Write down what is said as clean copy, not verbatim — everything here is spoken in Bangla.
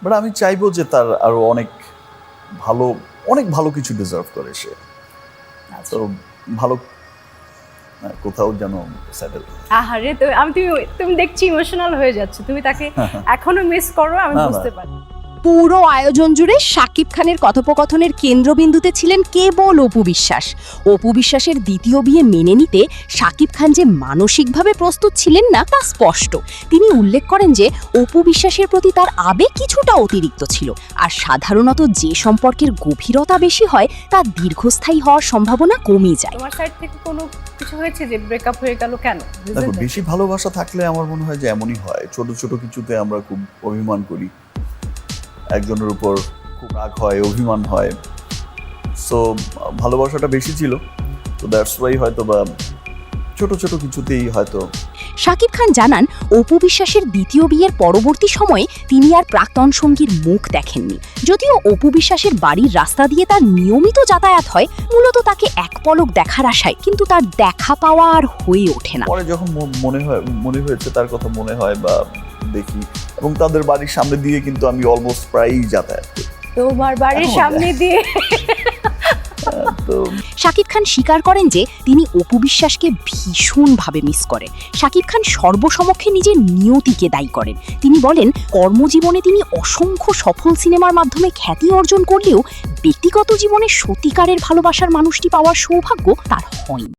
বাট আমি চাইবো যে তার আরো অনেক ভালো কিছু ডিজার্ভ করে সে। তো ভালো কোথাও যেন সেটেল। আহারে, তুমি দেখছি ইমোশনাল হয়ে যাচ্ছে, তুমি তাকে এখনো মিস করো, আমি বুঝতে পারি। পুরো আয়োজন জুড়ে শাকিব খানের কথোপকথনের কেন্দ্রবিন্দুতে ছিলেন কেবল অপু বিশ্বাস। অপু বিশ্বাসের দ্বিতীয় বিয়ে মেনে নিতে শাকিব খান যে মানসিকভাবে প্রস্তুত ছিলেন না তা স্পষ্ট। তিনি উল্লেখ করেন যে অপু বিশ্বাসের প্রতি তার আবেগ কিছুটা অতিরিক্ত ছিল, আর সাধারণত যে সম্পর্কের গভীরতা বেশি হয় তা দীর্ঘস্থায়ী হওয়ার সম্ভাবনা কমে যায়। তোমার সাইড থেকে কোনো কিছু হয়েছে যে ব্রেকআপ হয়ে গেল কেন? দেখো, বেশি ভালোবাসা থাকলে আমার মনে হয় যে এমনই হয়, ছোট ছোট কিছুতে আমরা খুব অভিমান করি, একজনের উপর খুব রাগ হয়, অভিমান হয়। সো ভালোবাসাটা বেশি ছিল, তো দ্যাটস ওয়াই হয়তো বা ছোট ছোট কিছুতেই হয়তো। শাকিব খান জানান, অপু বিশ্বাসের দ্বিতীয় বিয়ের পরবর্তী সময়ে তিনি আর প্রাক্তন সঙ্গীর মুখ দেখেননি। যদিও অপু বিশ্বাসের বাড়ির রাস্তা দিয়ে তার নিয়মিত যাতায়াত হয়, মূলত তাকে এক পলক দেখার আশায়, কিন্তু তার দেখা পাওয়া আর হয়ে ওঠে না। পরে যখন মনে হয়েছে তার কথা মনে হয় বা দেখি, এবং তাদের বাড়ির সামনে দিয়ে কিন্তু আমি অলমোস্ট প্রায়ই যাতায়াত করি। তোমার বাড়ির সামনে দিয়ে তো শাকিব খান স্বীকার করেন যে তিনি অপু বিশ্বাসকে ভীষণভাবে মিস করেন। শাকিব খান সর্বসমক্ষে নিজের নিয়তিকে দায়ী করেন। তিনি বলেন, কর্মজীবনে তিনি অসংখ্য সফল সিনেমার মাধ্যমে খ্যাতি অর্জন করলেও ব্যক্তিগত জীবনে সত্যিকারের ভালোবাসার মানুষটি পাওয়ার সৌভাগ্য তার হয়নি।